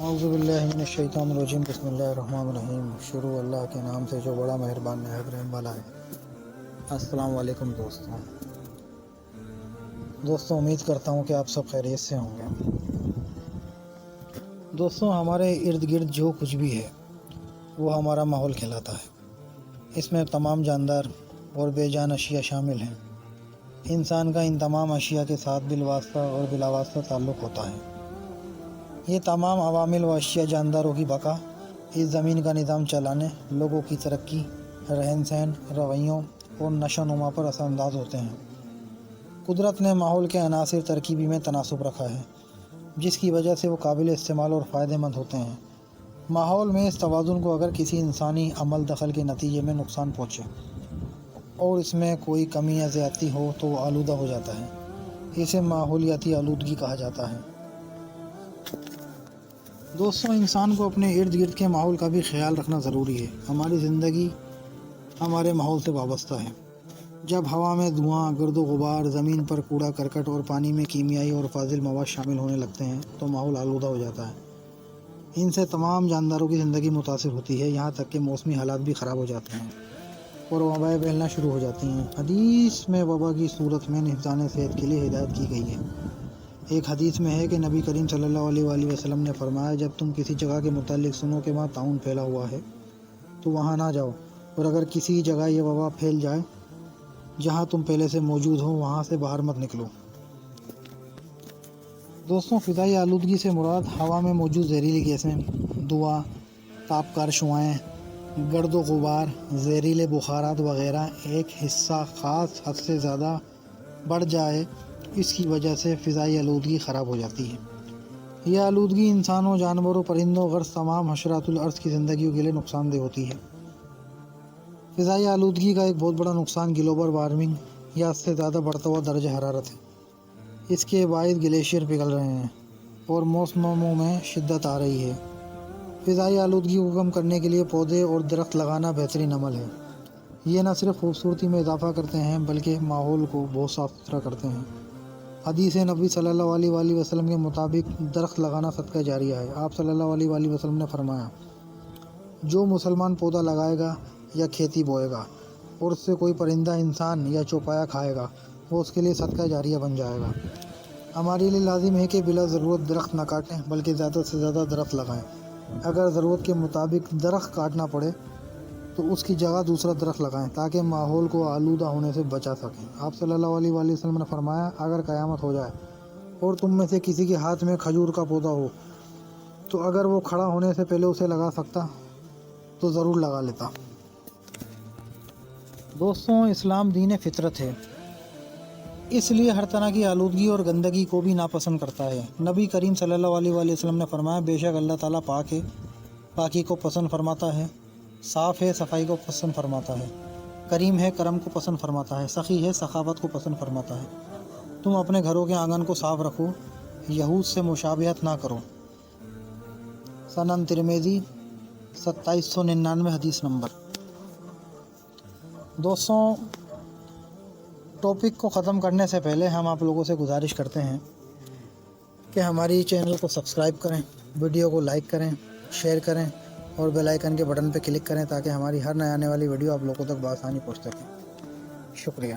اعوذ باللہ من الشیطان الرجیم بسم اللہ الرحمن الرحیم شروع اللہ کے نام سے جو بڑا مہربان نہایت رحم والا ہے۔ السلام علیکم دوستوں، امید کرتا ہوں کہ آپ سب خیریت سے ہوں گے۔ دوستوں، ہمارے ارد گرد جو کچھ بھی ہے وہ ہمارا ماحول کہلاتا ہے۔ اس میں تمام جاندار اور بے جان اشیاء شامل ہیں۔ انسان کا ان تمام اشیاء کے ساتھ بالواسطہ اور بلا واسطہ تعلق ہوتا ہے۔ یہ تمام عوامل و اشیاء جانداروں کی بقا، اس زمین کا نظام چلانے، لوگوں کی ترقی، رہن سہن، رویوں اور نشو و نما پر اثر انداز ہوتے ہیں۔ قدرت نے ماحول کے عناصر ترکیبی میں تناسب رکھا ہے، جس کی وجہ سے وہ قابل استعمال اور فائدہ مند ہوتے ہیں۔ ماحول میں اس توازن کو اگر کسی انسانی عمل دخل کے نتیجے میں نقصان پہنچے اور اس میں کوئی کمی یا زیادتی ہو تو وہ آلودہ ہو جاتا ہے۔ اسے ماحولیاتی آلودگی کہا جاتا ہے۔ دوستوں، انسان کو اپنے ارد گرد کے ماحول کا بھی خیال رکھنا ضروری ہے۔ ہماری زندگی ہمارے ماحول سے وابستہ ہے۔ جب ہوا میں دھواں، گرد و غبار، زمین پر کوڑا کرکٹ اور پانی میں کیمیائی اور فاضل مواد شامل ہونے لگتے ہیں تو ماحول آلودہ ہو جاتا ہے۔ ان سے تمام جانداروں کی زندگی متاثر ہوتی ہے، یہاں تک کہ موسمی حالات بھی خراب ہو جاتے ہیں اور وبائیں پھیلنا شروع ہو جاتی ہیں۔ حدیث میں وبا کی صورت میں حفظان صحت کے لیے ہدایت کی گئی ہے۔ ایک حدیث میں ہے کہ نبی کریم صلی اللہ علیہ وآلہ وسلم نے فرمایا، جب تم کسی جگہ کے متعلق سنو کہ وہاں طاعون پھیلا ہوا ہے تو وہاں نہ جاؤ، اور اگر کسی جگہ یہ وبا پھیل جائے جہاں تم پہلے سے موجود ہو وہاں سے باہر مت نکلو۔ دوستوں، فضائی آلودگی سے مراد ہوا میں موجود زہریلی گیسیں، دھواں، تابکار شعاعیں، گرد و غبار، زہریلے بخارات وغیرہ ایک حصہ خاص حد سے زیادہ بڑھ جائے، اس کی وجہ سے فضائی آلودگی خراب ہو جاتی ہے۔ یہ آلودگی انسانوں، جانوروں، پرندوں، غرض تمام حشرات الارض کی زندگیوں کے لیے نقصان دہ ہوتی ہے۔ فضائی آلودگی کا ایک بہت بڑا نقصان گلوبل وارمنگ یا اس سے زیادہ بڑھتا ہوا درجہ حرارت ہے۔ اس کے باعث گلیشیئر پگھل رہے ہیں اور موسموں میں شدت آ رہی ہے۔ فضائی آلودگی کو کم کرنے کے لیے پودے اور درخت لگانا بہترین عمل ہے۔ یہ نہ صرف خوبصورتی میں اضافہ کرتے ہیں بلکہ ماحول کو بہت صاف ستھرا کرتے ہیں۔ حدیث نبی صلی اللہ علیہ وآلہ وسلم کے مطابق درخت لگانا صدقہ جاریہ ہے۔ آپ صلی اللہ علیہ وآلہ وسلم نے فرمایا، جو مسلمان پودا لگائے گا یا کھیتی بوئے گا اور اس سے کوئی پرندہ، انسان یا چوپایا کھائے گا، وہ اس کے لیے صدقہ جاریہ بن جائے گا۔ ہمارے لیے لازم ہے کہ بلا ضرورت درخت نہ کاٹیں بلکہ زیادہ سے زیادہ درخت لگائیں۔ اگر ضرورت کے مطابق درخت کاٹنا پڑے تو اس کی جگہ دوسرا درخت لگائیں تاکہ ماحول کو آلودہ ہونے سے بچا سکیں۔ آپ صلی اللہ علیہ وآلہ وسلم نے فرمایا، اگر قیامت ہو جائے اور تم میں سے کسی کے ہاتھ میں کھجور کا پودا ہو تو اگر وہ کھڑا ہونے سے پہلے اسے لگا سکتا تو ضرور لگا لیتا۔ دوستوں، اسلام دین فطرت ہے، اس لیے ہر طرح کی آلودگی اور گندگی کو بھی ناپسند کرتا ہے۔ نبی کریم صلی اللہ علیہ وآلہ وسلم نے فرمایا، بے شک اللہ تعالیٰ پاک ہے، پاکی کو پسند فرماتا ہے، صاف ہے، صفائی کو پسند فرماتا ہے، کریم ہے، کرم کو پسند فرماتا ہے، سخی ہے، سخاوت کو پسند فرماتا ہے۔ تم اپنے گھروں کے آنگن کو صاف رکھو، یہود سے مشابہت نہ کرو۔ سنن ترمذی 2799 حدیث نمبر۔ دوستوں، ٹاپک کو ختم کرنے سے پہلے ہم آپ لوگوں سے گزارش کرتے ہیں کہ ہماری چینل کو سبسکرائب کریں، ویڈیو کو لائک کریں، شیئر کریں اور بیل آئیکن کے بٹن پہ کلک کریں تاکہ ہماری ہر نئے آنے والی ویڈیو آپ لوگوں تک بآسانی پہنچ سکے۔ شکریہ۔